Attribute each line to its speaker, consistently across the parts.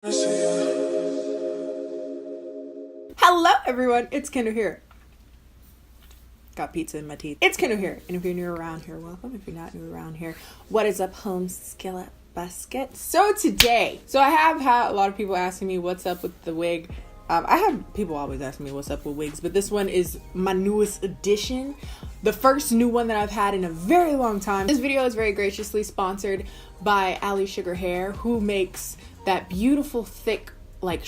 Speaker 1: Hello everyone, it's Kendall here. Got pizza in my teeth. It's Kendall here, and if you're new around here, welcome. If you're not new around here, what is up, home skillet basket? So I have had a lot of people asking me what's up with the wig. I have people always asking me what's up with wigs, but this one is my newest addition. The first new one that I've had in a very long time. This video is very graciously sponsored by Ali Sugar Hair, who makes that beautiful, thick, like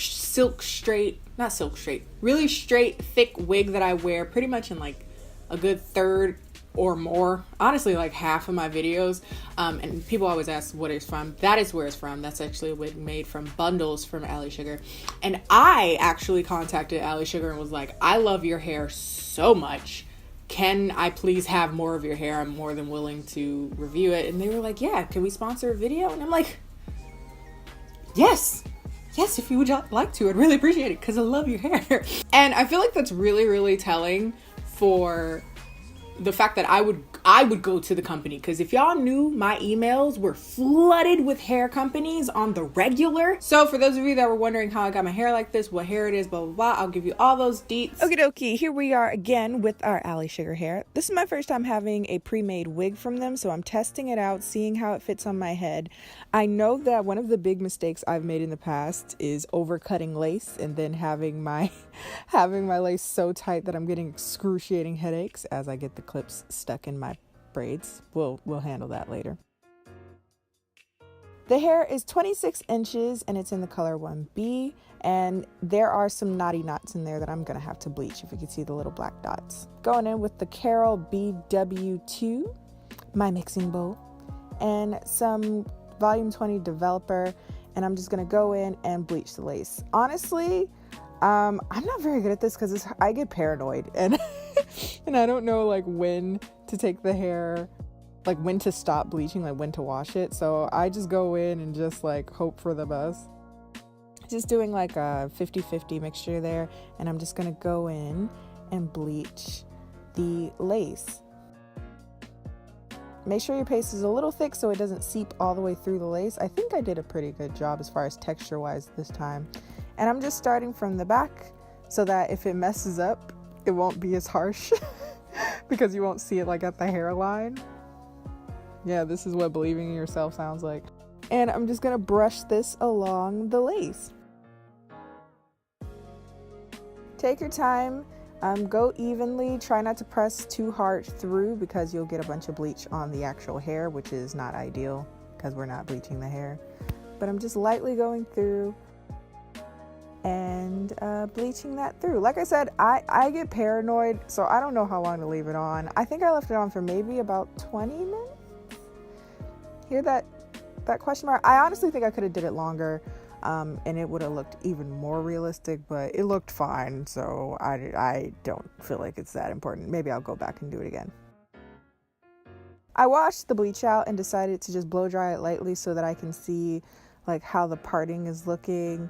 Speaker 1: really straight, thick wig that I wear pretty much in like a good third or more, honestly like half of my videos, and people always ask what it's from. That is where it's from. That's actually a wig made from bundles from Ali Sugar, and I actually contacted Ali Sugar and was like, I love your hair so much, can I please have more of your hair? I'm more than willing to review it. And they were like, yeah, can we sponsor a video? And I'm like, yes, if you would like to, I'd really appreciate it because I love your hair. And I feel like that's really, really telling for the fact that I would go to the company, because if y'all knew, my emails were flooded with hair companies on the regular. So for those of you that were wondering how I got my hair like this, what hair it is, blah blah blah, I'll give you all those deets. Okie dokie, here we are again with our Ali Sugar Hair. This is my first time having a pre-made wig from them, so I'm testing it out, seeing how it fits on my head. I know that one of the big mistakes I've made in the past is overcutting lace and then having my lace so tight that I'm getting excruciating headaches as I get the clips stuck in my braids. We'll handle that later. The hair is 26 inches and it's in the color 1B, and there are some knotty knots in there that I'm gonna have to bleach, if you can see the little black dots. Going in with the Carol BW2, my mixing bowl, and some volume 20 developer, and I'm just gonna go in and bleach the lace. Honestly, I'm not very good at this because I get paranoid and and I don't know like when to take the hair, like when to stop bleaching, like when to wash it. So I just go in and just like hope for the best. Just doing like a 50-50 mixture there, and I'm just gonna go in and bleach the lace. Make sure your paste is a little thick so it doesn't seep all the way through the lace. I think I did a pretty good job as far as texture wise this time. And I'm just starting from the back so that if it messes up, it won't be as harsh because you won't see it like at the hairline. Yeah, this is what believing in yourself sounds like. And I'm just gonna brush this along the lace. Take your time, go evenly, try not to press too hard through because you'll get a bunch of bleach on the actual hair, which is not ideal because we're not bleaching the hair. But I'm just lightly going through and bleaching that through. Like I said, I get paranoid, so I don't know how long to leave it on. I think I left it on for maybe about 20 minutes. Hear that question mark? I honestly think I could have did it longer, and it would have looked even more realistic, but it looked fine, so I don't feel like it's that important. Maybe I'll go back and do it again. I washed the bleach out and decided to just blow dry it lightly so that I can see like how the parting is looking.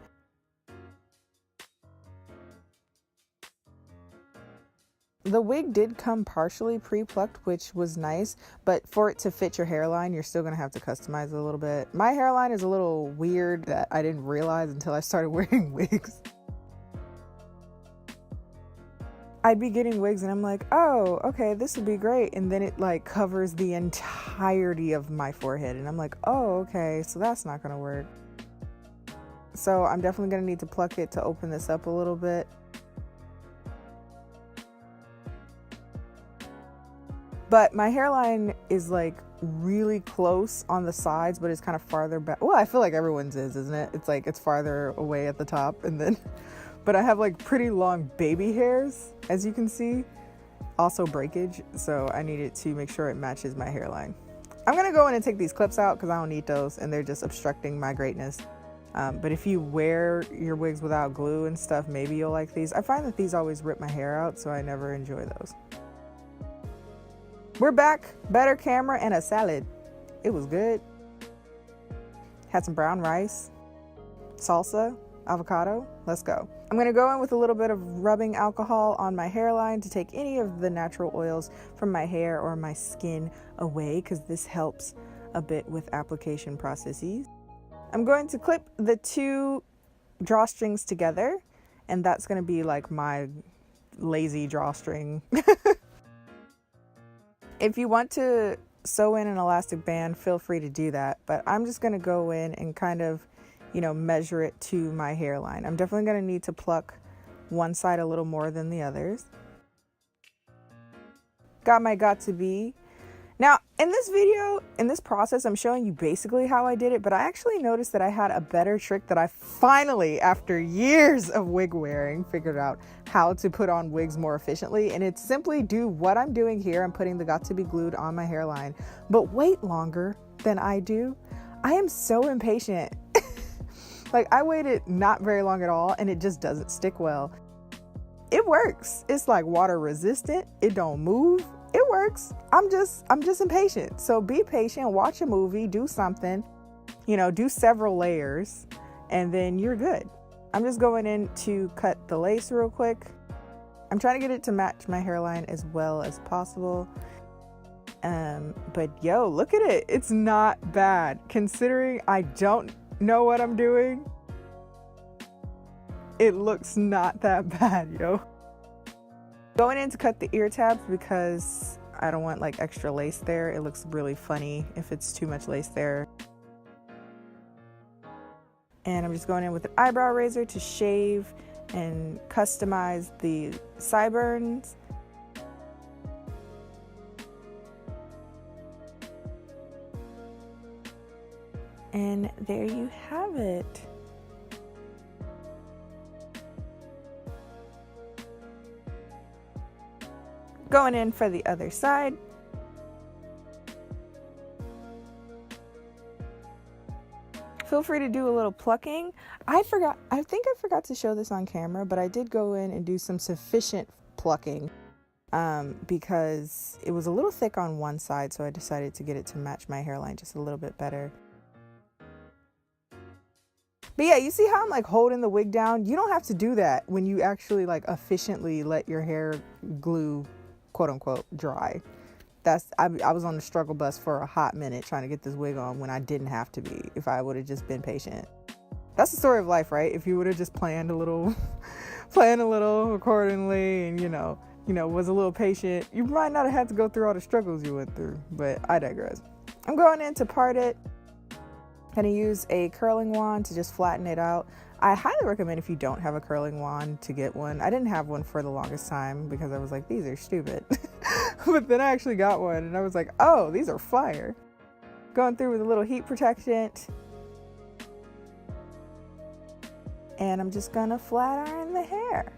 Speaker 1: The wig did come partially pre-plucked, which was nice, but for it to fit your hairline, you're still gonna have to customize it a little bit. My hairline is a little weird that I didn't realize until I started wearing wigs. I'd be getting wigs and I'm like, oh, okay, this would be great. And then it like covers the entirety of my forehead. And I'm like, oh, okay, so that's not gonna work. So I'm definitely gonna need to pluck it to open this up a little bit. But my hairline is like really close on the sides, but it's kind of farther back. Well, I feel like everyone's isn't it? It's like it's farther away at the top, and then, but I have like pretty long baby hairs, as you can see, also breakage. So I needed to make sure it matches my hairline. I'm gonna go in and take these clips out because I don't need those, and they're just obstructing my greatness. But if you wear your wigs without glue and stuff, maybe you'll like these. I find that these always rip my hair out, so I never enjoy those. We're back, better camera and a salad. It was good. Had some brown rice, salsa, avocado. Let's go. I'm gonna go in with a little bit of rubbing alcohol on my hairline to take any of the natural oils from my hair or my skin away, because this helps a bit with application processes. I'm going to clip the two drawstrings together, and that's going to be like my lazy drawstring. If you want to sew in an elastic band, feel free to do that, but I'm just going to go in and kind of, you know, measure it to my hairline. I'm definitely going to need to pluck one side a little more than the others. Got my got to be. Now, in this video, in this process, I'm showing you basically how I did it, but I actually noticed that I had a better trick that I finally, after years of wig wearing, figured out how to put on wigs more efficiently. And it's simply do what I'm doing here. I'm putting the got to be glued on my hairline, but wait longer than I do. I am so impatient. Like, I waited not very long at all, and it just doesn't stick well. It works. It's like water resistant. It don't move. It works. I'm just impatient. So be patient, watch a movie, do something, you know, do several layers, and then you're good. I'm just going in to cut the lace real quick. I'm trying to get it to match my hairline as well as possible. But yo, look at it. It's not bad considering I don't know what I'm doing. It looks not that bad, yo. Going in to cut the ear tabs because I don't want like extra lace there. It looks really funny if it's too much lace there. And I'm just going in with an eyebrow razor to shave and customize the sideburns. And there you have it. Going in for the other side. Feel free to do a little plucking. I think I forgot to show this on camera, but I did go in and do some sufficient plucking because it was a little thick on one side, so I decided to get it to match my hairline just a little bit better. But yeah, you see how I'm like holding the wig down? You don't have to do that when you actually like efficiently let your hair glue, quote unquote, dry. I was on the struggle bus for a hot minute trying to get this wig on when I didn't have to be, if I would have just been patient. That's the story of life, right? If you would have just planned a little accordingly and, you know, was a little patient, you might not have had to go through all the struggles you went through, but I digress. I'm going in to part it. Gonna use a curling wand to just flatten it out. I highly recommend, if you don't have a curling wand, to get one. I didn't have one for the longest time because I was like, these are stupid. But then I actually got one and I was like, oh, these are fire. Going through with a little heat protectant. And I'm just gonna flat iron the hair.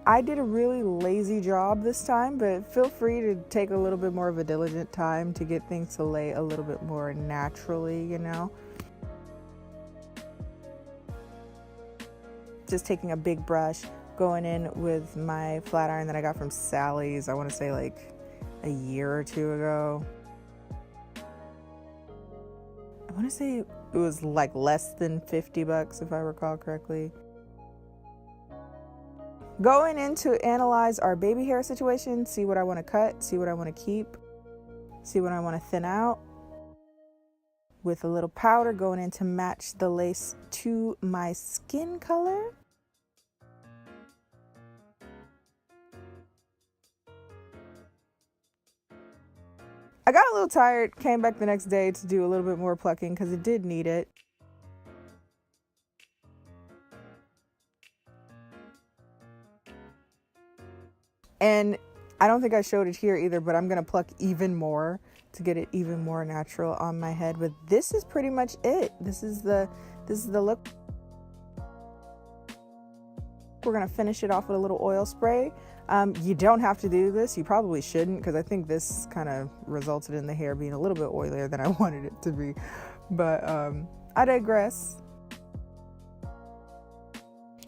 Speaker 1: I did a really lazy job this time, but feel free to take a little bit more of a diligent time to get things to lay a little bit more naturally, you know. Just taking a big brush, going in with my flat iron that I got from Sally's, I want to say like a year or two ago. I want to say it was like less than $50 if I recall correctly. Going in to analyze our baby hair situation, see what I want to cut, see what I want to keep, see what I want to thin out. With a little powder, going in to match the lace to my skin color. I got a little tired, came back the next day to do a little bit more plucking because it did need it. And I don't think I showed it here either, but I'm going to pluck even more to get it even more natural on my head. But this is pretty much it. This is the look. We're going to finish it off with a little oil spray. You don't have to do this. You probably shouldn't, because I think this kind of resulted in the hair being a little bit oilier than I wanted it to be. But I digress.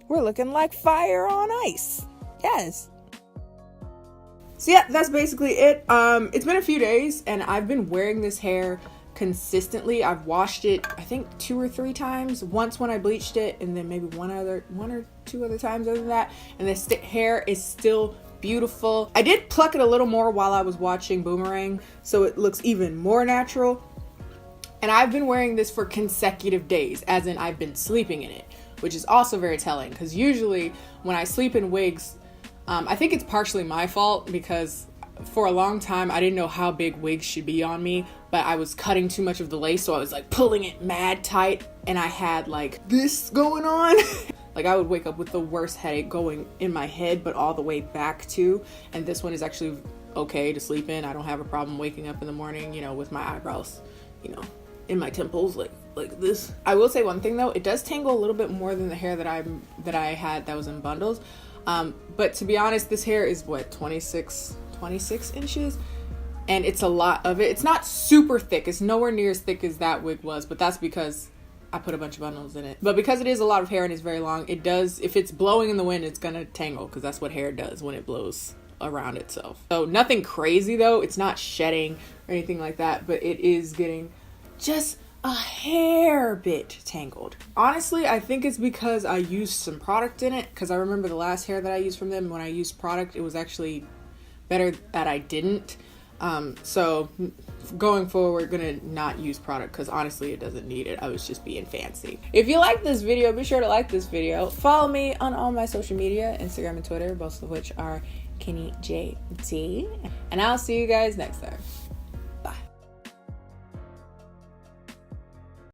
Speaker 1: We're looking like fire on ice. Yes. So yeah, that's basically it. It's been a few days and I've been wearing this hair consistently. I've washed it, I think 2 or 3 times. Once when I bleached it, and then maybe one or two other times other than that. And this hair is still beautiful. I did pluck it a little more while I was watching Boomerang, so it looks even more natural. And I've been wearing this for consecutive days, as in I've been sleeping in it, which is also very telling, because usually when I sleep in wigs, I think it's partially my fault because for a long time I didn't know how big wigs should be on me, but I was cutting too much of the lace, so I was like pulling it mad tight, and I had like this going on. Like I would wake up with the worst headache going in my head, but all the way back too. And this one is actually okay to sleep in. I don't have a problem waking up in the morning, you know, with my eyebrows, you know, in my temples like this. I will say one thing though, it does tangle a little bit more than the hair that I had that was in bundles. But to be honest, this hair is what, 26 inches, and it's a lot of it. It's not super thick. It's nowhere near as thick as that wig was, but that's because I put a bunch of bundles in it. But because it is a lot of hair and it's very long, it does, if it's blowing in the wind, it's gonna tangle, because that's what hair does when it blows around itself. So nothing crazy though. It's not shedding or anything like that, but it is getting just a hair bit tangled. Honestly, I think it's because I used some product in it, because I remember the last hair that I used from them, when I used product, it was actually better that I didn't. So going forward, gonna not use product, because honestly it doesn't need it. I was just being fancy. If you like this video, be sure to like this video. Follow me on all my social media, Instagram and Twitter, both of which are KennyJT, and I'll see you guys next time.